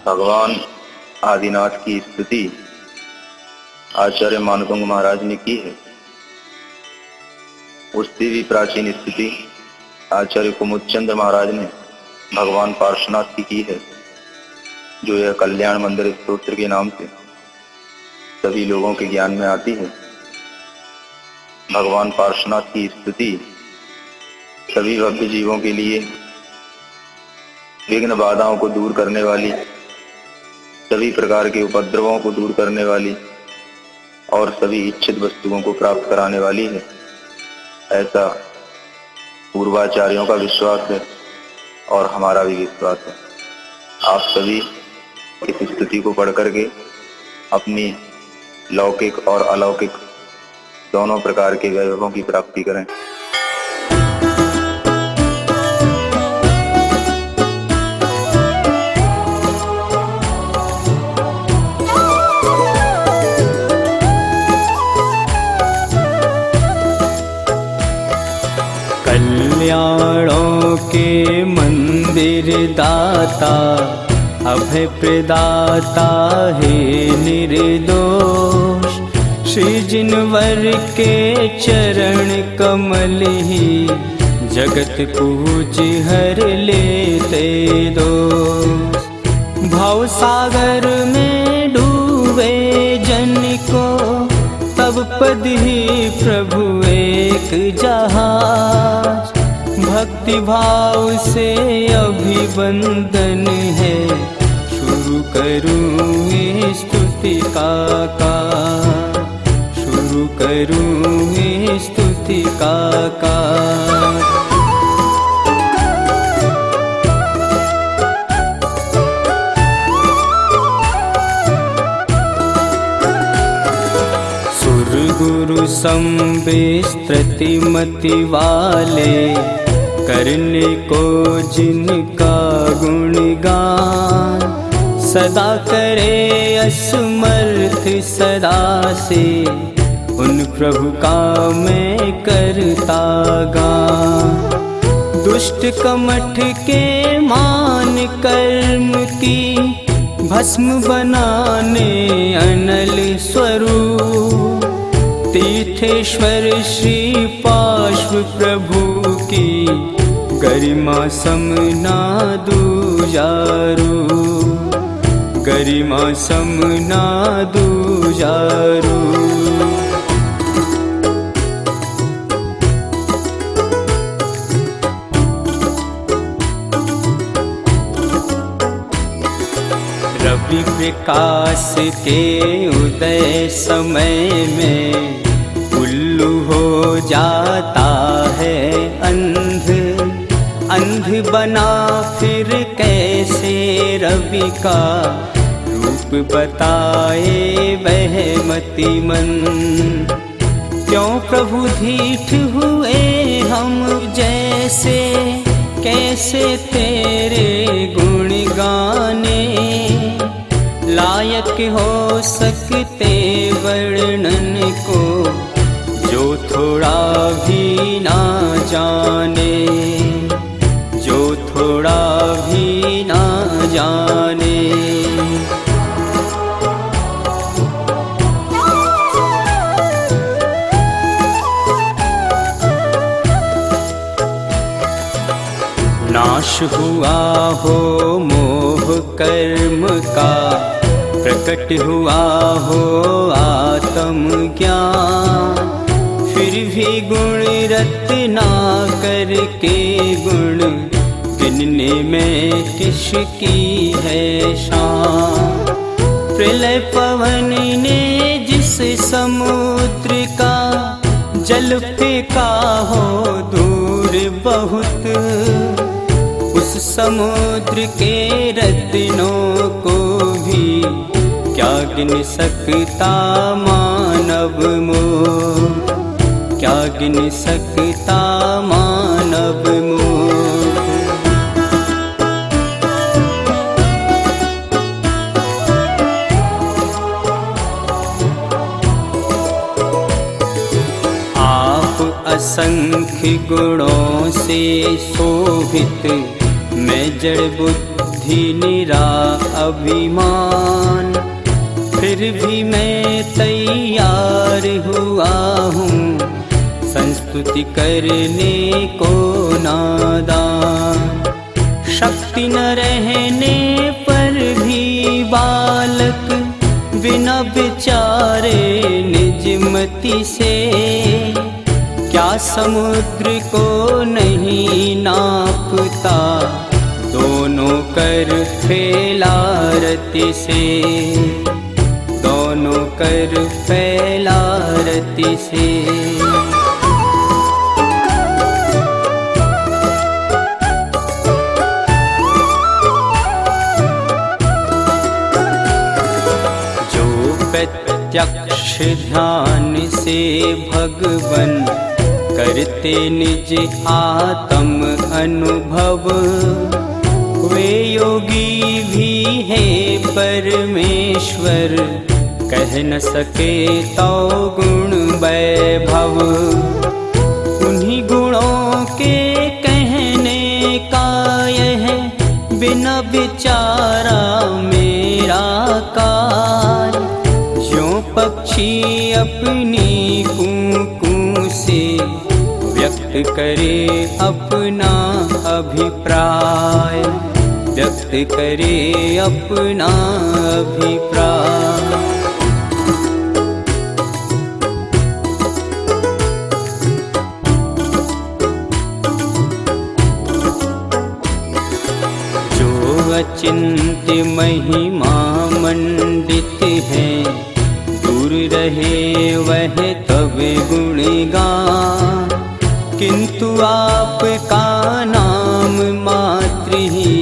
भगवान आदिनाथ की स्तुति आचार्य मानभंग महाराज ने की है। उससे भी प्राचीन स्तुति आचार्य कुमुदचंद्र महाराज ने भगवान पार्श्वनाथ की है, जो यह कल्याण मंदिर स्तोत्र के नाम से सभी लोगों के ज्ञान में आती है। भगवान पार्श्वनाथ की स्तुति सभी भक्त जीवों के लिए विघ्न बाधाओं को दूर करने वाली, सभी प्रकार के उपद्रवों को दूर करने वाली और सभी इच्छित वस्तुओं को प्राप्त कराने वाली है, ऐसा पूर्वाचार्यों का विश्वास है और हमारा भी विश्वास है। आप सभी इस स्तुति को पढ़ करके अपनी लौकिक और अलौकिक दोनों प्रकार के वैभवों की प्राप्ति करें। कल्याणों के मंदिर दाता, अभय प्रदाता है निर्दोष। श्री जिनवर के चरण कमल ही जगत पूज हर लेते दोष। भव सागर में डूबे जन को तब पद ही प्रभु एक जहाज। भक्ति भाव से अभिवंदन है, शुरू करूँ स्तुति का शुरू करूँ स्तुति का। गुरु संविस्तृति मति वाले, करने को जिनका गुणगान। सदा करे असमर्थ सदा से, उन प्रभु का मैं करता गान। दुष्ट कमठ के मान कर्म की, भस्म बनाने अनल स्वरूप। तीर्थेश्वर श्री पार्श्व प्रभु की, गरिमा समना दूजारू। गरिमा समना दूजारू। रवि प्रकाश के उदय समय में, उल्लू हो जाता है अंध। अंध बना फिर कैसे रवि का, रूप बताए वह मतिमंद। क्यों प्रभु ढीठ हुए हम जैसे, कैसे तेरे गुण गाने। लायक हो सकते वर्णन को, जो थोड़ा भी ना जाने। जो थोड़ा भी ना जाने। नाश हुआ हो मोह कर्म का, प्रकट हुआ हो आत्म ज्ञान। फिर भी गुण रत्ना करके गुण, गिनने में किसकी है शान। प्रलय पवन ने जिस समुद्र का, जल फेंका हो दूर बहुत। उस समुद्र के रत्नों को भी, क्या गिन सकता मानव मोह। क्या गिन सकता मानव मोह। आप असंख्य गुणों से शोभित, मैं जड़ बुद्धि निरा अभिमान, फिर भी मैं तैयार हुआ हूँ संस्तुति करने को नादान। शक्ति न रहने पर भी बालक बिना विचारे निजमति से, क्या समुद्र को नहीं नापता दोनों कर फैला रति से, दोनों कर फैला रति से। प्रत्यक्ष ध्यान से भगवन करते निज आत्म अनुभव, वे योगी भी है परमेश्वर, कह न सके तो गुण वैभव। उन्हीं गुणों के कहने का यह बिना विचारा मेरा कार्य, ज्यों पक्षी अपनी कूं से व्यक्त करे अपना अभिप्राय, व्यक्त करे अपना अभिप्राय। जो अचिंत्य महिमा मंडित है, दूर रहे वह तब गुणगान, किंतु आपका नाम मात्र ही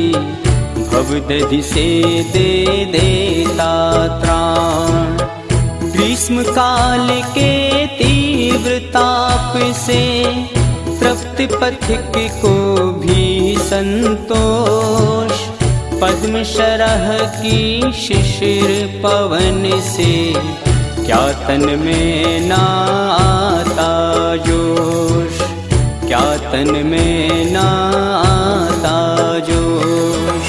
भवदधि से दे देता त्राण। ग्रीष्म काल के तीव्र ताप से तृप्त पथिक को भी संतोष, पद्म शरह की शिशिर पवन से क्या तन में ना आता जोश, क्या तन में ना आता जोश।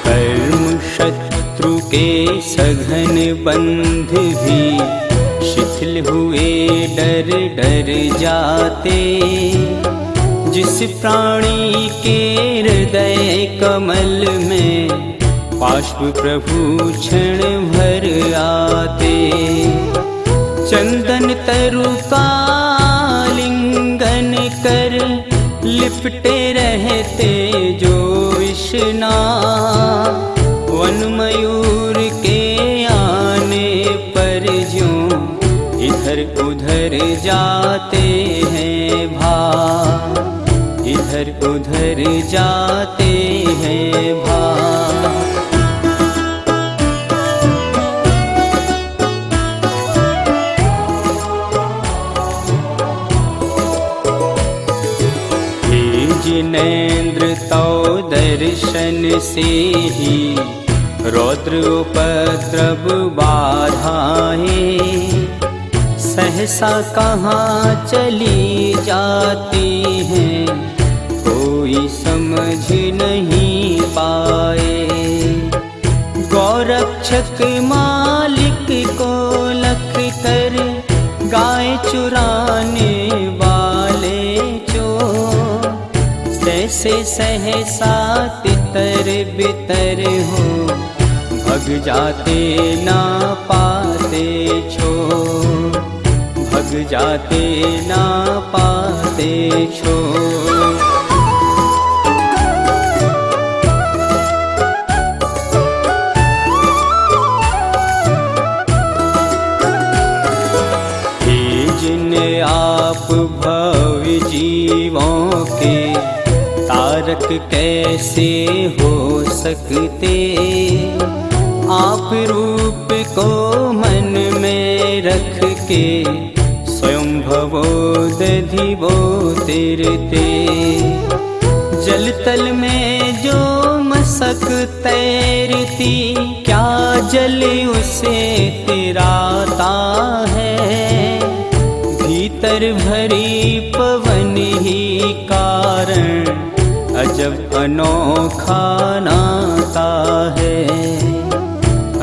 कर्म शत्रु के सघन बंध भी शिथिल हुए डर डर जाते, जिस प्राणी के हृदय कमल में बाष्प प्रभु क्षण भर आते। चंदन तरु का लिंगन कर लिपटे रहते जो विष्णा, वन मयूर के आने पर ज्यों इधर उधर जाते हैं भाग, इधर उधर जाते हैं भाग। हे जिनेंद्र तो दर्शन से ही रौद्र उपद्रव बाधाएं, सहसा कहाँ चली जाती हैं कोई समझ नहीं पाए। गौरक्षक मालिक को लख कर गाय चुराने वाले चोर, जैसे सहसा तितर बितर हो भग जाते ना पाते छोर, भग जाते ना पाते छोर। आप भव जीवों के तारक कैसे हो सकते, आप रूप को मन में रख के स्वयं भवो दधिवो तिरते। जल तल में जो मसक तैरती, क्या जल उसे तिराता है। भीतर भरी पवन ही कारण, अजब अनोखा नाता है,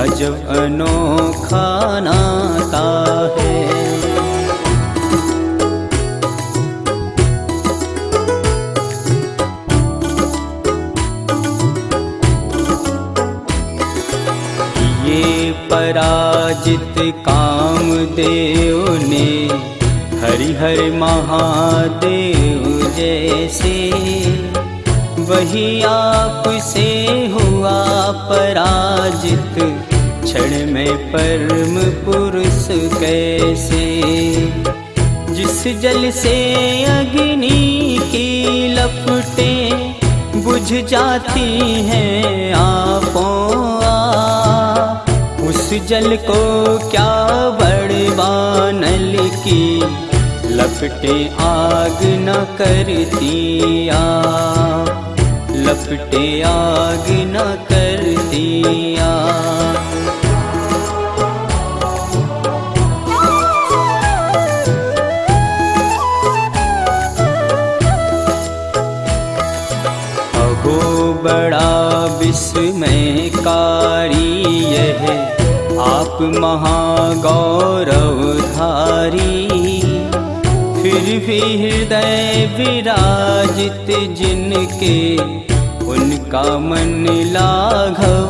अजब अनोखा नाता है। ये पराजित कामदेव ने हरिहर महादेव जैसे, वही आपसे हुआ पराजित क्षण में परम पुरुष कैसे। जिस जल से अग्नि की लपटें बुझ जाती हैं आपो आप, उस जल को क्या बड़वानल की लपटें आग न करती आप, लपटें आग न करती आप। अहो बड़ा विस्मयकारी यह आप महागौरवधारी, फिर भी हृदय विराजित जिनके उनका मन लाघवकारी।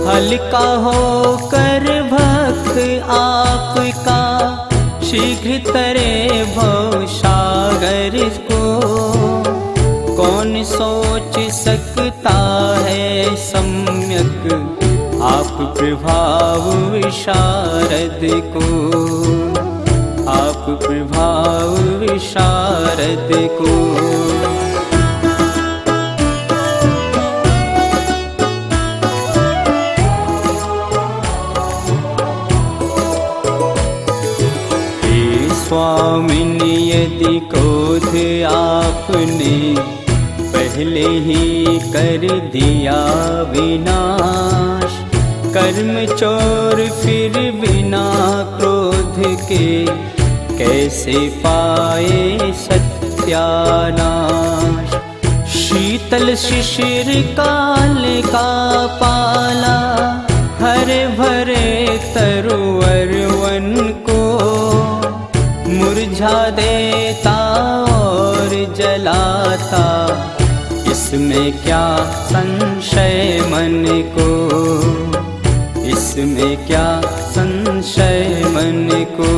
हल्का होकर भक्त आपका शीघ्र तरे भव सागर को, कौन सोच सकता है सम्यक आप प्रभाव विशारद को, आप प्रभाव विशारद को। हे स्वामिनी यदि क्रोध आपने पहले ही कर दिया विनाश, कर्म चोर फिर बिना क्रोध के कैसे पाए सत्यानाश। शीतल शिशिर काल का पाला हरे भरे तरुवर वन को, मुरझा देता और जलाता, इसमें क्या संशय मन को, इसमें क्या संशय मन को।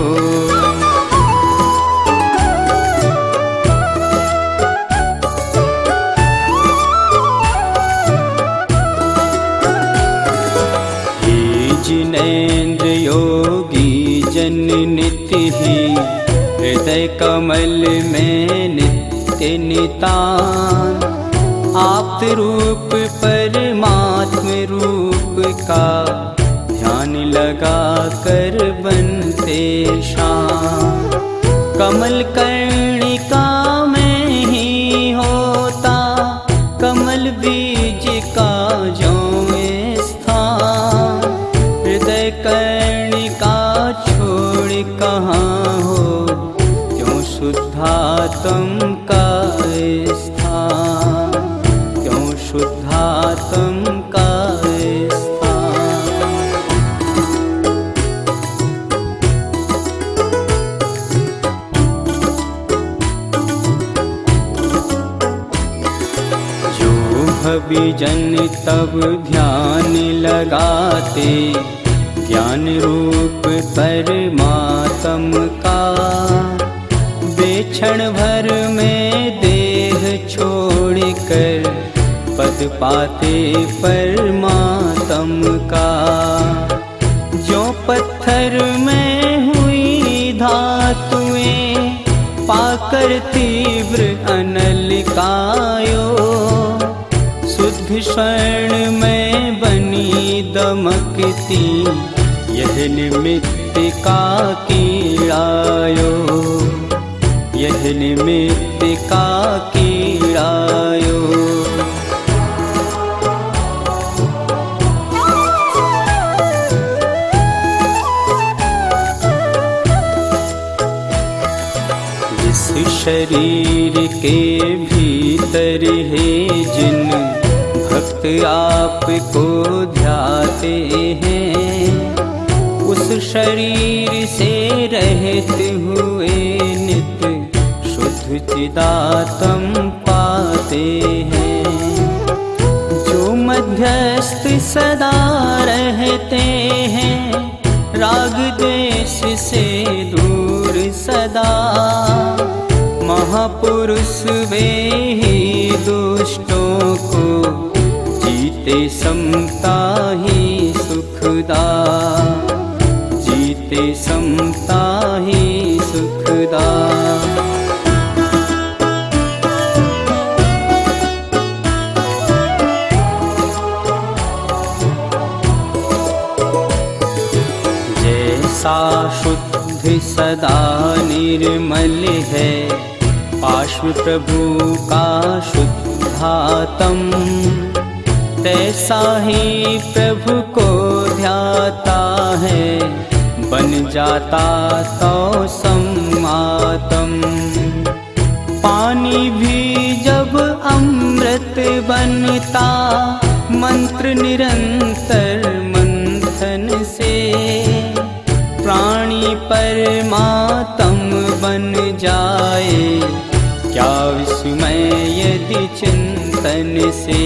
हे जिनेंद्र योगी जन नित्य ही हृदय कमल में नित्य नितान, आप्त रूप परमात्म रूप का ध्यान लगा कर बनते शान। कमल कर्णिका में ही होता कमल बीज का जो स्थान, हृदय कर्णिका छोड़ कहाँ हो क्यों शुद्धात्म का स्थान, क्यों शुद्धात्म का स्थान। जो भविजन तब ध्यान लगाते ज्ञान रूप परमात्म का, बेक्षण भर में देह छोड़कर पद पाते परमात्म का। जो पत्थर में हुई धातुएं पाकर तीव्र अनल कायो, शुद्ध स्वर्ण में बनी दमकती यह निमित्त का कीड़ायो, यह निमित्त का कीड़ायो। शरीर के भीतर है जिन भक्त आपको ध्याते हैं, उस शरीर से रहित हुए नित्य शुद्ध चिदात्म पाते हैं। जो मध्यस्थ सदा रहते हैं राग द्वेष से दूर सदा, महापुरुष वे ही दुष्टों को जीते समता ही सुखदा, जीते समता ही सुखदा। जैसा शुद्ध सदा निर्मल है पार्श्व प्रभु का शुद्धात्म, तैसा ही प्रभु को ध्याता है बन जाता तो समात्म। पानी भी जब अमृत बनता मंत्र निरंतर मंथन से, प्राणी परमात्म बन जाए क्या विस्मय यदि चिंतन से,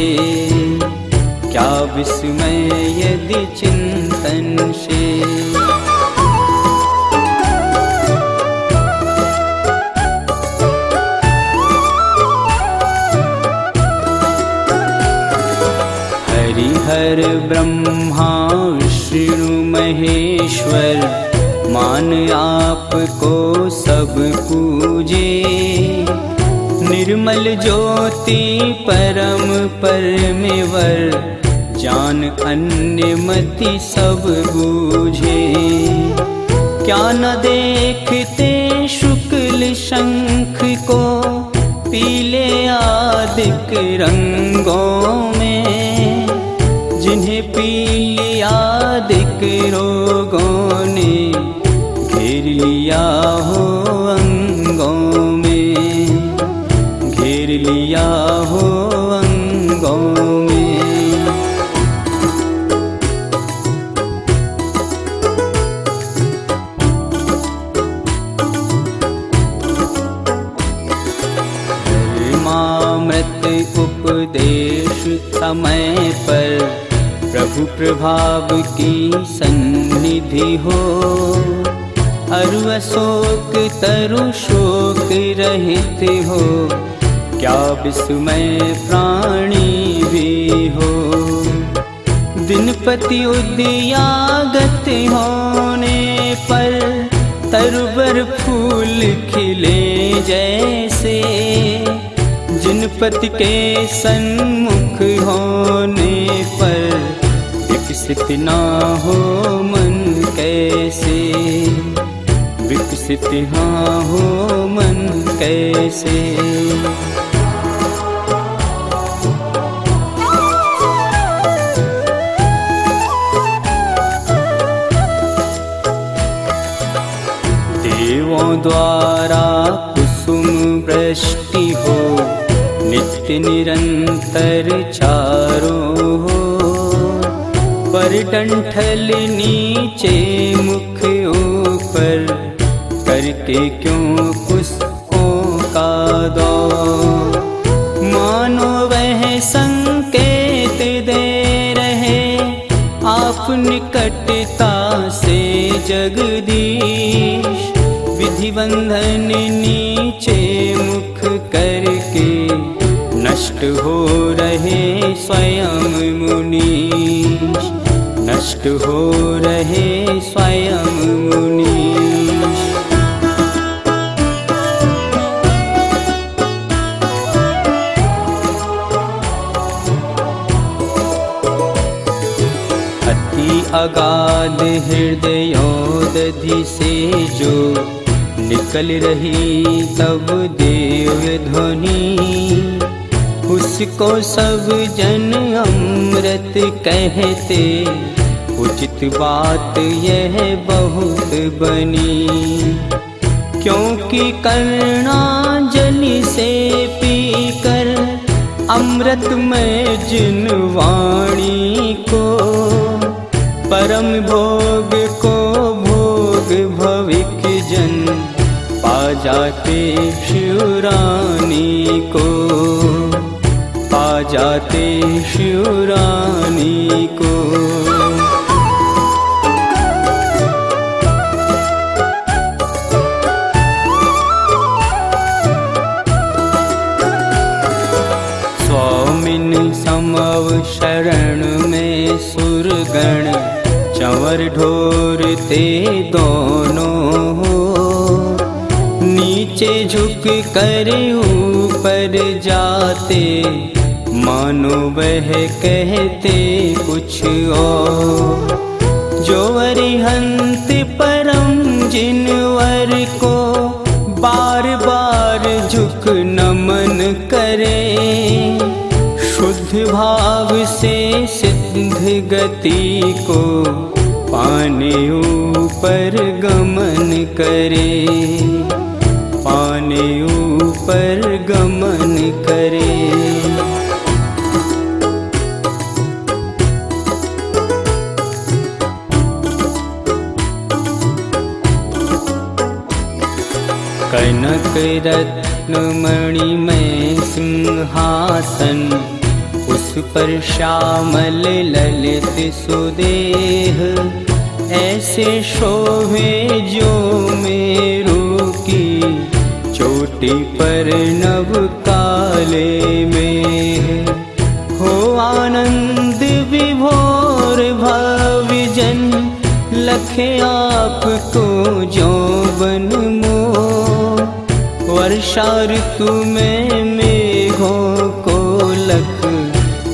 क्या विस्मय यदि चिंतन से। हरिहर ब्रह्मा विष्णु महेश्वर मान आपको सब पूजे, निर्मल ज्योति परम परमेवर जान अन्य मति सब बूझे। क्या न देखते शुक्ल शंख को पीले आदिक रंगों में, जिन्हें पीली आदिक रोगों ने घेर लिया हो अंगों में, घेर लिया हो अंगों में। धर्मामृत उपदेश समय पर प्रभु प्रभाव की सन्निधि हो, अरु अशोक तरु शोक रहित हो, क्या विस्मय प्राणी भी हो। दिनपति उद्यागत होने पर तरुवर फूल खिले जैसे, जिनपति के सन्मुख होने पर विकसित ना हो मन कैसे, विकसित हाँ हो मन कैसे। देवों द्वारा कुसुम वृष्टि हो, नित्य निरंतर चारों हो, पर डंठल नीचे मुख ऊपर करके क्यों पुष्पों का दौर। मानो वह संकेत दे रहे आप निकटता से जगदीश, विधि बंधन नीचे मुख करके नष्ट हो रहे स्वयं मुनीश, नष्ट हो रहे स्वयं मुनीश। अति अगाध हृदयोदधि से जो निकल रही तब देव ध्वनि, उसको सब जन अमृत कहते, उचित बात यह बहुत बनी। क्योंकि करना गीतांजलि से पीकर अमृत में जिन वाणी को, परम भोग को भोग भविक जन पा जाते शिवरानी को, पा जाते शिवरानी को। स्वामिन समव शरण में सुरगण, चंवर ढोरते दोनों हो, नीचे झुक कर ऊपर जाते, मानो वह कहते कुछ और। जो अरिहंत परम जिनवर को बार बार झुक नमन करे, शुद्ध भाव से सिद्ध गति को पाने ऊपर गमन करे, पाने ऊपर गमन करे। कनक रत्न मणि में सिंहासन, उस पर श्यामल ललित सुदेह, ऐसे शोभे जो मेरू की चोटी पर नव काले में। हो आनंद विभोर भविजन, लखे आपको यौवन मोह, वर्षा ऋतु में मेघों को लख,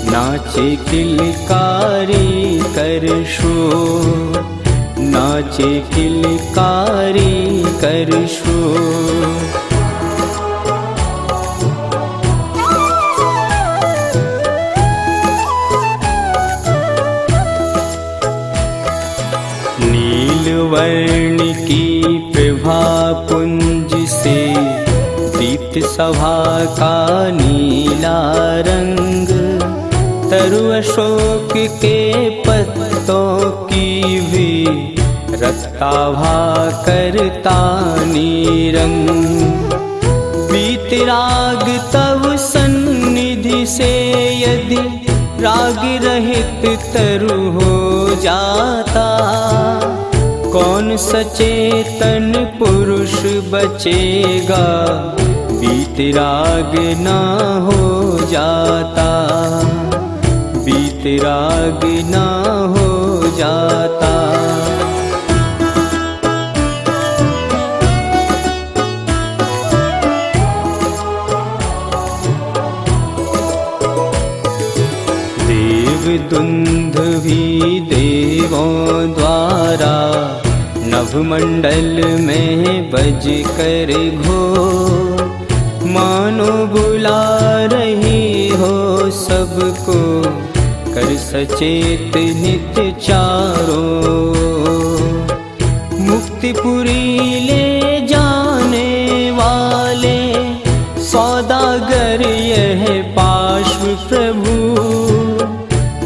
नाचे किलकारी कर शोर, नाचे किलकारी कर शोर। वर्ण की प्रभा पुंज से दीप्त सभा का नीला रंग, तरु अशोक के पत्तों की भी रक्ताभा करता नीरंग। बीतराग तव सन्निधि से यदि राग रहित तरु हो जाता, कौन सचेतन पुरुष बचेगा, बीतराग ना हो जाता, बीतराग ना हो जाता। देव दुंदुभि देवों द्वारा, नभमंडल में बज कर घोर, मानो बुला रही हो सबको, कर सचेत नित्य चारों। मुक्तिपुरी ले जाने वाले सौदागर यह पार्श्व प्रभु,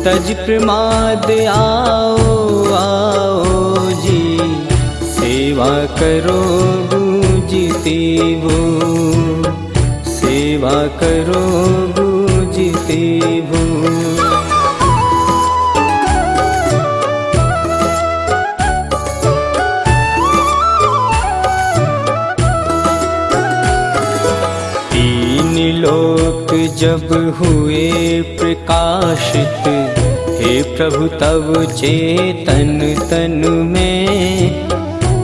तज प्रमाद आओ आओ जी, सेवा करो बूझते वो, सेवा करो बूझते वो। तीन लोक जब हुए प्रकाशित, हे प्रभु तब चेतन तन में,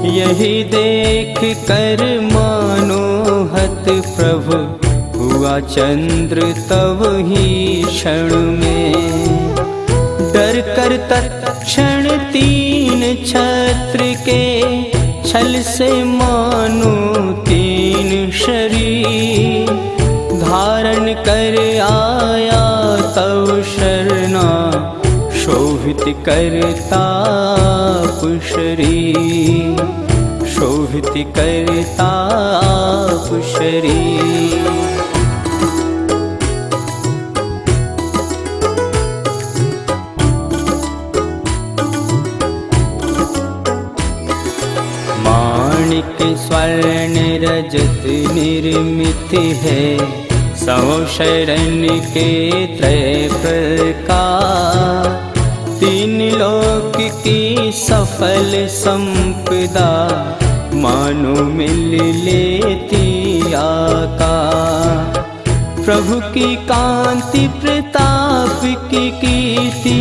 यही देख कर मनोहत प्रभु हुआ चंद्र तब ही क्षण में। डर कर तत्क्षण तीन छत्र के छल से मानो तीन शरीर, धारण कर आया तव शरणा, शोभित करताप शरीर, शोभित शोभित करता आप शरीर। माणिक स्वर्ण रजत निर्मित है, सौ शरण के त्रय प्रकार। तीन लोक की सफल संपदा, मानो मिल लेती आकार। प्रभु की कांति प्रताप की कीर्ति,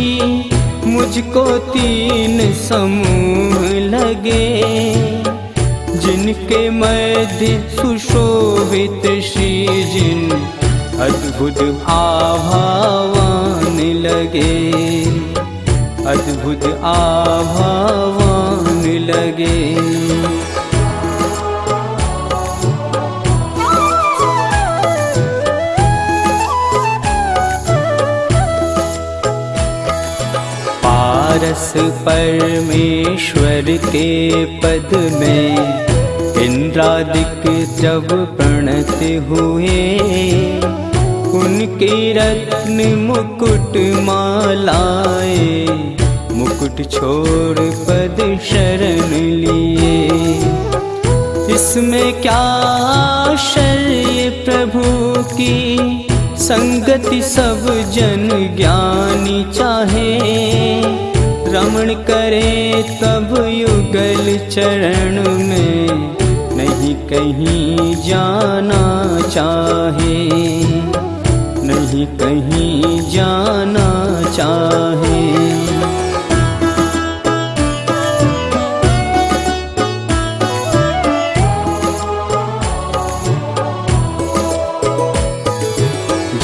मुझको तीन समूह लगे। जिनके मध्य सुशोभित श्रीजिन, अद्भुत आभावान लगे, अद्भुत आभावान लगे। पारस परमेश्वर के पद में, इंद्रादिक जब प्रणत हुए। उनके रत्न मुकुट मालाएं, मुकुट छोड़ पद शरण लिए। इसमें क्या आश्चर्य प्रभु की संगति, सब जन ज्ञानी चाहे। रमण करे तब युगल चरण में, नहीं कहीं जाना चाहे, नहीं कहीं जाना चाहे।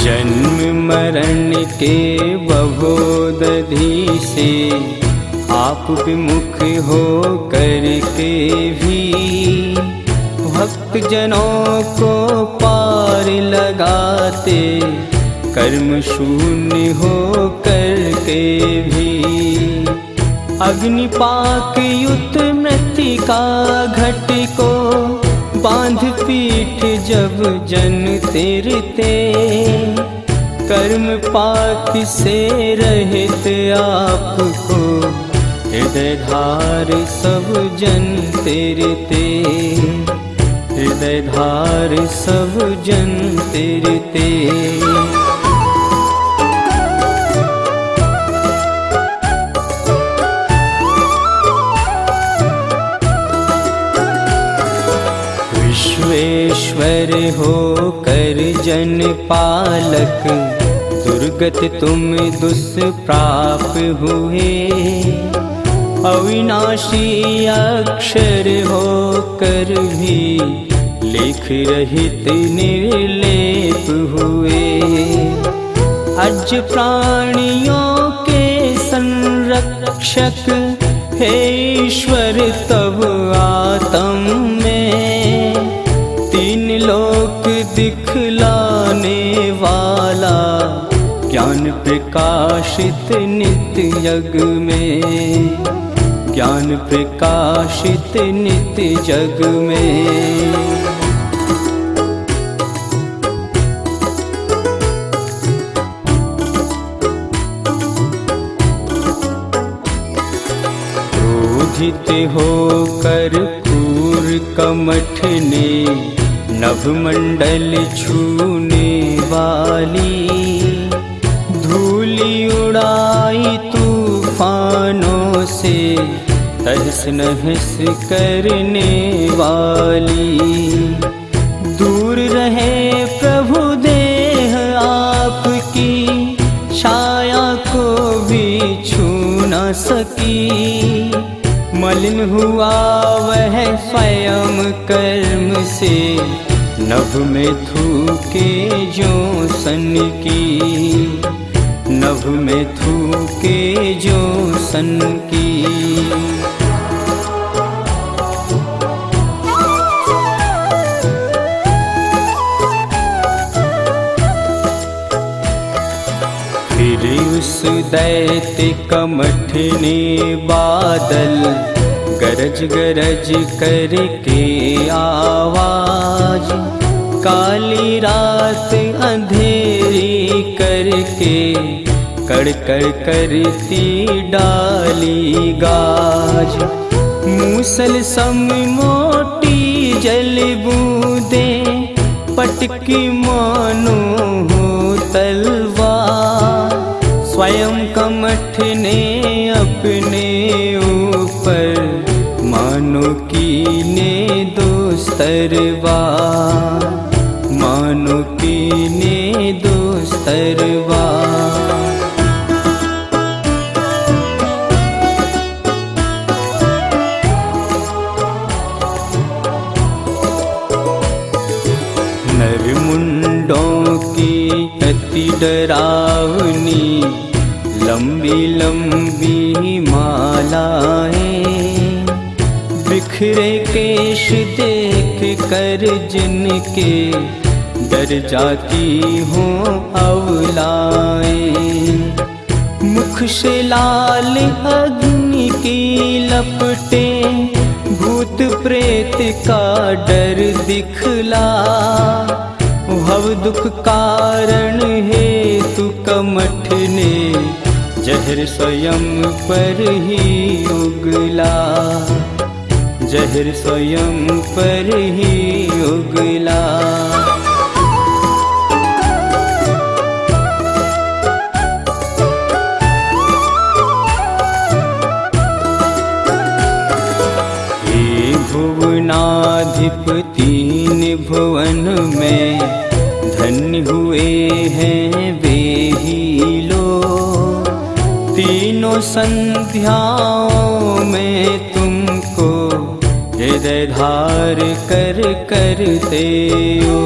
जन्म मरण के बहोदधि से, आप विमुख हो करके भी। भक्त जनों को पार लगाते, कर्म शून्य हो करके भी। अग्निपाक युत मृत्तिका घट को, बांध पीठ जब जन तेरते। कर्म पाक से रहित आपको, हृदय धार सब जन तेरते। हृदय धार सब जन तेरते। विश्वेश्वर हो कर जन पालक, दुर्गत तुम दुष्प्राप हुए। अविनाशी अक्षर हो कर भी, लेख रहित निर्लेप हुए। अज प्राणियों के संरक्षक, हे ईश्वर तब आत्म में। तीन लोक दिखलाने वाला, ज्ञान प्रकाशित नित्य जग में। ज्ञान प्रकाशित नित्य जग में। क्रोधित होकर क्रूर कमठ ने, नभमंडल छूने वाली। धूलि उड़ाई तूफानों से, तहस नहस करने वाली। दूर रहे प्रभु देह आपकी, छाया को भी छू न सकी। मलिन हुआ वह स्वयं कर्म से, नभ में थूके जो सन की। नभ में थूके जो सन की। फिर उस दैत्य कमठ ने बादल, गरज गरज करके आवाज, काली रात अंधेरी करके कड़कड़ करती डाली गाज। मूसल सम मोटी जल बूंदे पटकी मानो हो तलवार। स्वयं कमठ ने अपने ऊपर मानो कीने दोस्तरवार, मानो कीने दोस्तरवार। नरमुंडों की अति डरावनी लंबी लंबी मालाएं, बिखरे केश देख कर जिनके डर जाती हों अवलाएं। मुख से लाल अग्नि की लपटें, भूत प्रेत का डर दिखला। भव दुख कारण हेतु कमठ ने जहर स्वयं पर ही उगला, जहर स्वयं पर ही उगला। भुवनाधिप तीन भुवन में धन्य हुए हैं वे ही लोग। तीनों संध्याओं में तुमको हृदय धार कर करते हो।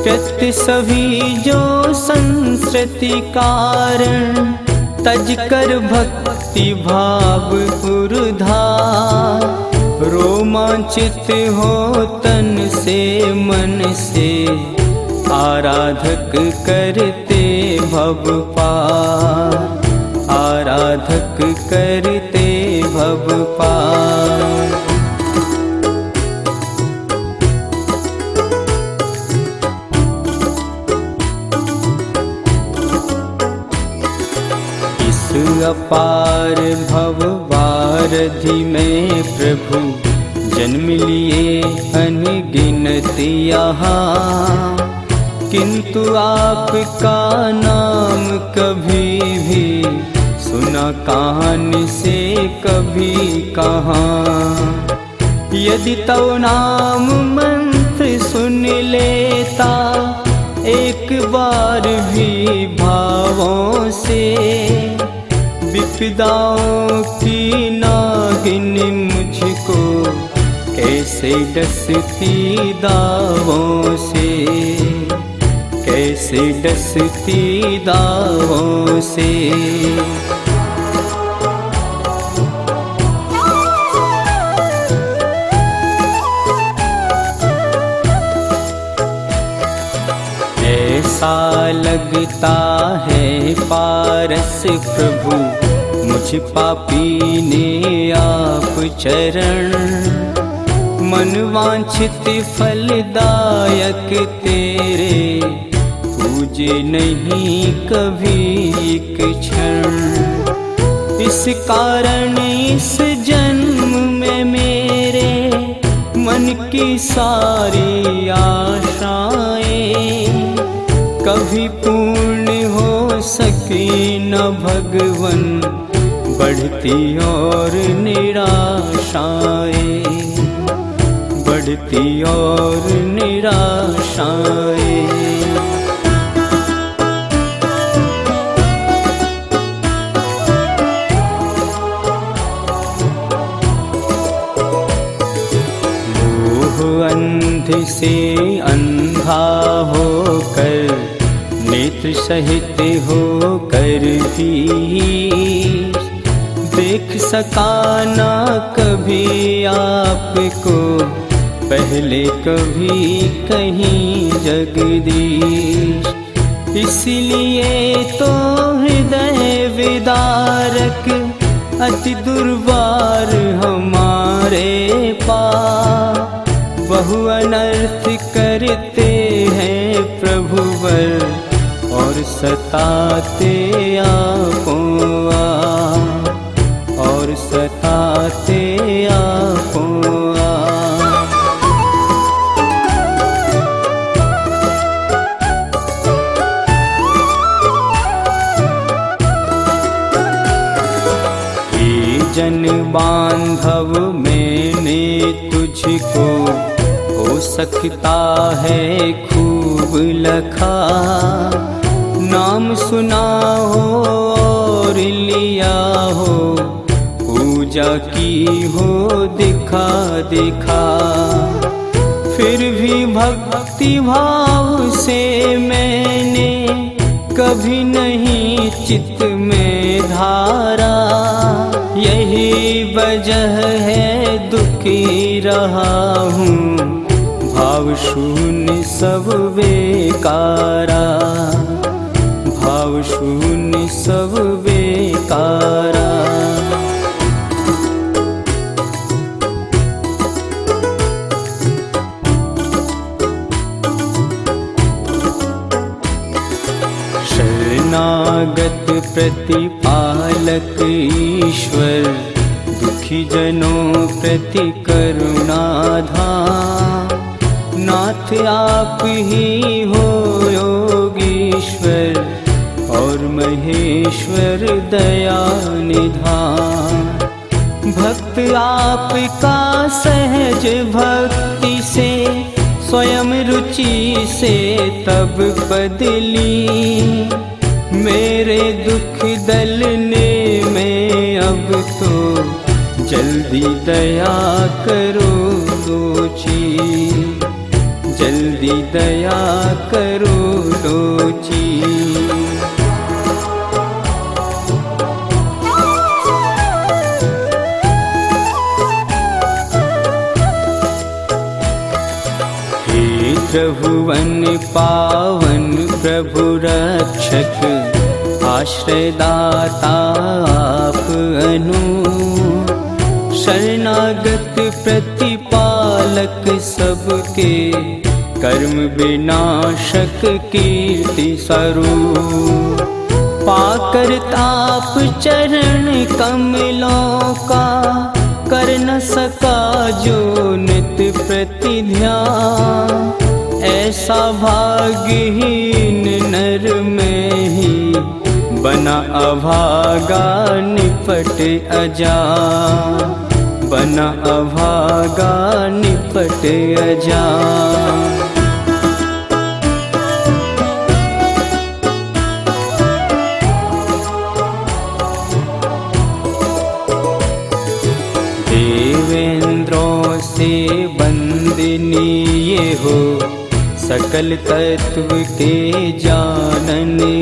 प्रत्य सभी जो संस्कृति कारण, तज कर भक्ति भाव उर्धार। रोमांचित हो तन से मन से, आराधक करते भव पार, आराधक करते भव पार। अपार भव वारधि में प्रभु जन्म लिए अनगिनत यहाँ। किंतु आपका नाम कभी भी सुना कान से कभी कहाँ। यदि तो नाम मंत्र सुन लेता एक बार भी भावों से, विपदाओं की नागिन मुझको कैसे डसती दावों से, कैसे डसती दावों से। ऐसा लगता है पारस प्रभु मुझ पापी ने आप चरण। मन वांछित फलदायक तेरे, पूजे नहीं कभी एक क्षण। इस कारण इस जन्म में मेरे मन की सारी आशाएं कभी पूर्ण हो सकी न भगवन। बढ़ती और निराशाएं, बढ़ती और निराशाएं। मोह अंध से अंधा होकर, नेत्र सहित होकर भी देख सका ना कभी आपको, पहले कभी कहीं जगदीश। इसलिए तो हृदय विदारक अति दुर्वार हमारे पाप, बहु अनर्थ करते हैं प्रभुवर, और सताते आपो आप, और सताते आपो आप। जन बांधव मैंने तुझको हो सकता है खूब लखा, नाम सुना हो और लिया हो, पूजा की हो दिखा दिखा, फिर भी भक्ति भाव से मैंने कभी नहीं चित्त में धारा, यही वजह है दुखी रहा हूँ, भाव शून्य सब बेकारा, भाव शून्य सब बेकारा। शरणागत प्रतिपालक ईश्वर, दुखी जनों प्रति करुणाधाम, नाथ आप ही हो योगीश्वर, और महेश्वर दया निधान। भक्त आपका सहज भक्ति से, स्वयं रुचि से तब बदली, मेरे दुख दलने में अब तो जल्दी दया करो लोची, जल्दी दया करो लोची। त्रिभुवन पावन प्रभु रक्षक, आश्रयदाता आप अनु, शरणागत प्रतिपालक सबके, कर्म विनाशक कीर्ति स्वरूप, पाकर ताप चरण कमलों का, कर न सका जो नित प्रति ध्यान, ऐसा भाग्यहीन नर में ही बना अभागा निपट अजान, बना अभागा निपट अजान। देवेंद्रों से वंदनीय हो, सकल तत्व के जाननहार,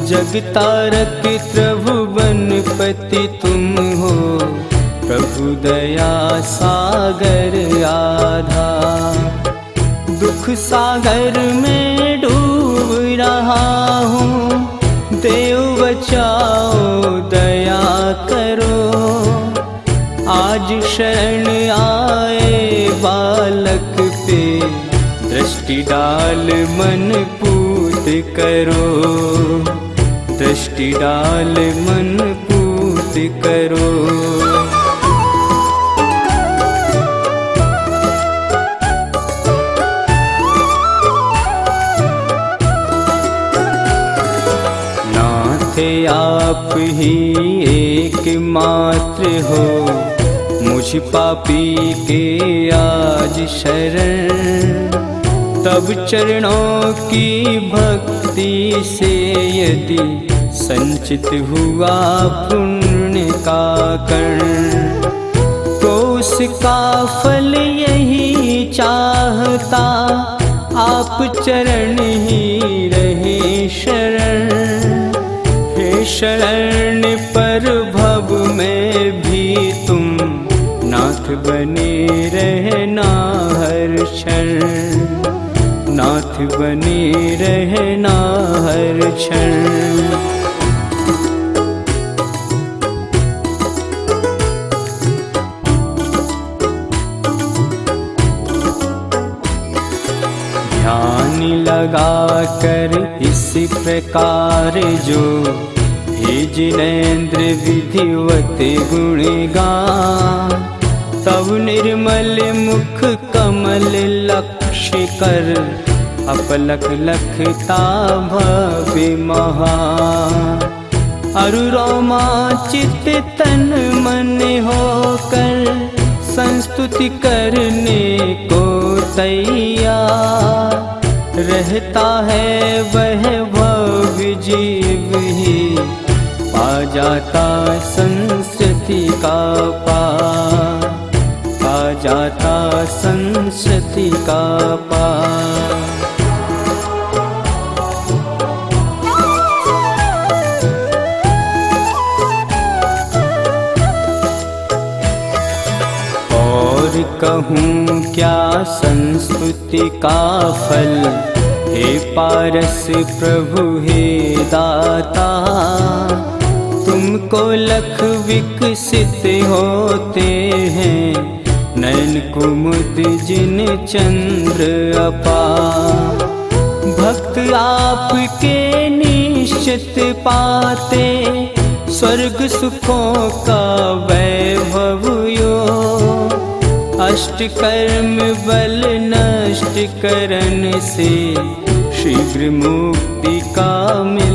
जगतारक त्रिभुवनपति तुम हो, प्रभु दया सागर आधार, दुख सागर में डूब रहा हूँ, देव बचाओ दया करो, आज शरण आए बालक पे, दृष्टि डाल मन पूत करो, दृष्टि डाल मन पूत करो। नाथ आप ही एकमात्र हो, मुझ पापी के आज शरण, तब चरणों की भक्ति से यदि संचित हुआ पुण्य का कण, तो उसका फल यही चाहता, आप चरण ही रहे शरण। हे शरण पर भव में भी तुम नाथ बने रहना हर क्षण, नाथ बने रहना हर क्षण। लगा कर इस प्रकार जो हे जिनेन्द्र विधिवत गुण गान। तब निर्मल मुख कमल लक्ष्य कर अपलक लखता भव्य महान। अरु रोमांचित तन मन होकर संस्तुति करने को तैयार रहता है वह भव्य जीव ही पा जाता संस्कृति का पार, पा जाता संस्कृति का पार। और कहूँ क्या संस्तुति का फल, हे पारस प्रभु हे दाता। तुमको लख विकसित होते हैं नयन कुमुद जिन चंद्र अपार। भक्त आपके निश्चित पाते स्वर्ग सुखों का वैभव यो। अष्ट कर्म बल नष्ट करन से शीघ्र मुक्ति का मिल